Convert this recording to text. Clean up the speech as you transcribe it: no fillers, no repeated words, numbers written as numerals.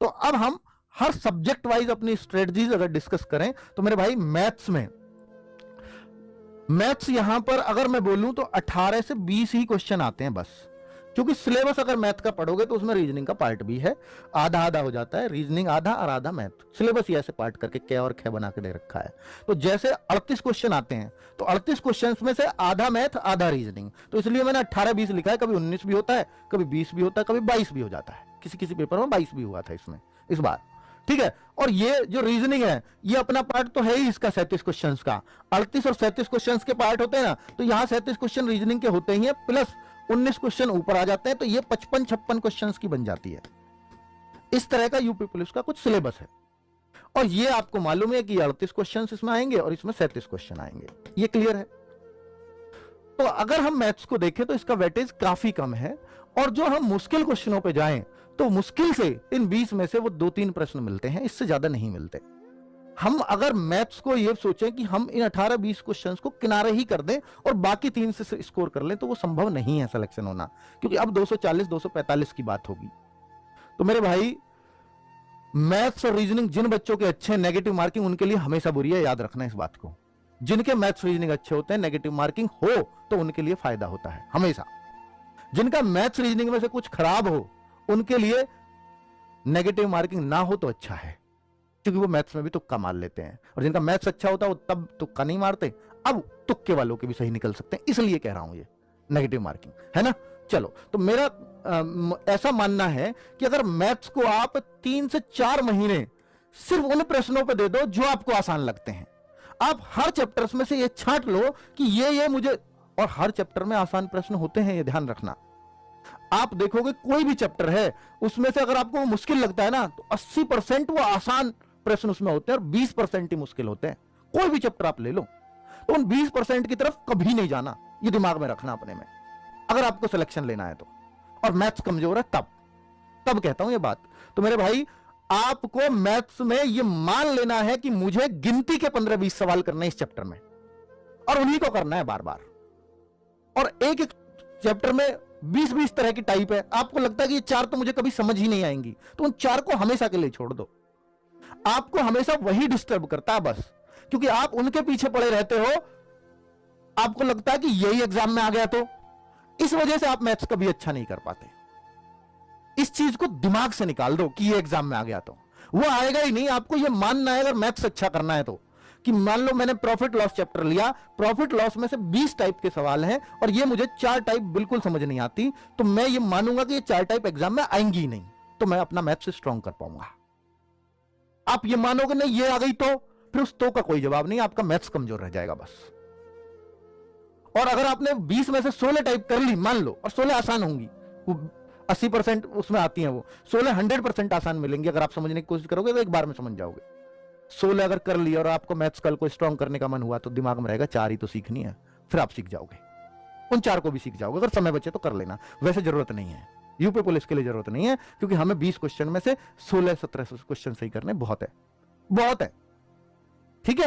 तो अब हम हर सब्जेक्ट वाइज अपनी स्ट्रेटजीज अगर डिस्कस करें तो मेरे भाई मैथ्स यहां पर अगर मैं बोलूं तो 18 से 20 ही क्वेश्चन आते हैं बस, क्योंकि सिलेबस अगर मैथ का पढ़ोगे तो उसमें रीजनिंग का पार्ट भी है, आधा आधा हो जाता है, रीजनिंग आधा और आधा मैथ। सिलेबस ही ऐसे पार्ट करके क और ख बना के दे रखा है। तो जैसे 38 क्वेश्चन आते हैं तो 38 क्वेश्चन में से आधा मैथ आधा रीजनिंग, तो इसलिए मैंने 18-20 लिखा है। कभी 19 भी होता है, कभी 20 भी होता है, कभी 22 भी हो जाता है, किसी किसी पेपर में 22 भी हुआ था इसमें इस बार, ठीक है। और ये जो रीजनिंग है ये अपना पार्ट तो है ही इसका 37 क्वेश्चंस का, 38 और 37 क्वेश्चंस के पार्ट होते हैं ना, तो यहां 37 क्वेश्चन रीजनिंग के होते ही हैं, प्लस 19 क्वेश्चन ऊपर आ जाते हैं, तो ये 55-56 क्वेश्चंस की बन जाती है। इस तरह का यूपी पुलिस का कुछ सिलेबस है। और ये आपको मालूम है कि 38 क्वेश्चंस इसमें आएंगे और इसमें 37 क्वेश्चन आएंगे, ये क्लियर है। तो अगर हम मैथ्स को देखें तो इसका वेटेज काफी कम है, और जो हम मुश्किल क्वेश्चनों पे जाएं तो मुश्किल से इन 20 में से वो 2-3 प्रश्न मिलते हैं, इससे ज्यादा नहीं मिलते। हम अगर मैथ्स को ये सोचें कि हम इन 18-20 क्वेश्चंस को किनारे ही कर दें और बाकी 3 से स्कोर कर लें, तो वो संभव नहीं है सिलेक्शन होना, क्योंकि अब 240-245 की बात होगी। तो मेरे भाई मैथ्स और रीजनिंग जिन बच्चों के अच्छे नेगेटिव मार्किंग उनके लिए हमेशा बुरी है, याद रखना इस बात को। जिनके मैथ्स रीजनिंग अच्छे होते हैं, नेगेटिव मार्किंग हो तो उनके लिए फायदा होता है हमेशा। जिनका मैथ्स रीजनिंग में से कुछ खराब हो उनके लिए नेगेटिव मार्किंग ना हो तो अच्छा है, क्योंकि वो मैथ्स में भी तुक्का मार लेते हैं, और जिनका मैथ्स अच्छा होता है वो तब तुक्का नहीं मारते, अब तुक्के वालों के भी सही निकल सकते हैं, इसलिए कह रहा हूं ये नेगेटिव मार्किंग है ना। चलो, तो मेरा ऐसा मानना है कि अगर मैथ्स को आप 3 से 4 महीने सिर्फ उन प्रश्नों पे दे दो जो आपको आसान लगते हैं, आप हर चैप्टर्स में से ये छांट लो कि ये मुझे, और हर चैप्टर में आसान प्रश्न होते हैं, ये ध्यान रखना। आप देखोगे कोई भी चैप्टर है उसमें से अगर आपको वो मुश्किल लगता है ना, तो 80% वो आसान प्रश्न उसमें होते हैं और 20% ही मुश्किल होते हैं। कोई भी चैप्टर आप ले लो, तो उन 20% की तरफ कभी नहीं जाना, ये दिमाग में रखना अपने में, अगर आपको सिलेक्शन लेना है तो। और मैथ्स कमजोर है तब कहता हूं ये बात। तो मेरे भाई आपको मैथ्स में ये मान लेना है कि मुझे गिनती के 15-20 सवाल करने हैं इस चैप्टर में, और उन्हीं को करना है बार बार। और एक एक चैप्टर में 20-20 तरह की टाइप है, आपको लगता है कि ये 4 तो मुझे कभी समझ ही नहीं आएंगी, तो उन 4 को हमेशा के लिए छोड़ दो। आपको हमेशा वही डिस्टर्ब करता है बस, क्योंकि आप उनके पीछे पड़े रहते हो, आपको लगता है कि यही एग्जाम में आ गया, तो इस वजह से आप मैथ्स कभी अच्छा नहीं कर पाते। इस चीज को दिमाग से निकाल दो कि ये एग्जाम में आ गया, तो वो आएगा ही नहीं। आपको ये मानना है अगर मैथ्स अच्छा करना है तो, कि मान लो मैंने प्रॉफिट लॉस चैप्टर लिया, प्रॉफिट लॉस में से 20 टाइप के सवाल हैं और ये मुझे 4 टाइप बिल्कुल समझ नहीं आती, तो मैं ये मानूंगा कि ये 4 टाइप एग्जाम में आएंगी ही नहीं, तो मैं अपना मैथ्स स्ट्रॉन्ग कर पाऊंगा। आप ये मानोगे नहीं ये आ गई, तो फिर उस तो का कोई जवाब नहीं, आपका मैथ्स कमजोर रह जाएगा बस। और अगर आपने 20 में से 16 टाइप कर ली मान लो, और 16 आसान होंगी, वो 80% उसमें आती हैं, वो 16 100% आसान मिलेंगी, अगर आप समझने की कोशिश करोगे तो एक बार में समझ जाओगे। 16 अगर कर लिया और आपको मैथ्स कल को स्ट्रॉन्ग करने का मन हुआ तो दिमाग में रहेगा 4 ही तो सीखनी है, फिर आप सीख जाओगे, उन 4 को भी सीख जाओगे। अगर समय बचे तो कर लेना, वैसे जरूरत नहीं है, यूपी पुलिस के लिए जरूरत नहीं है, क्योंकि हमें 20 क्वेश्चन में से 16-17 क्वेश्चन सही करने बहुत है, ठीक है।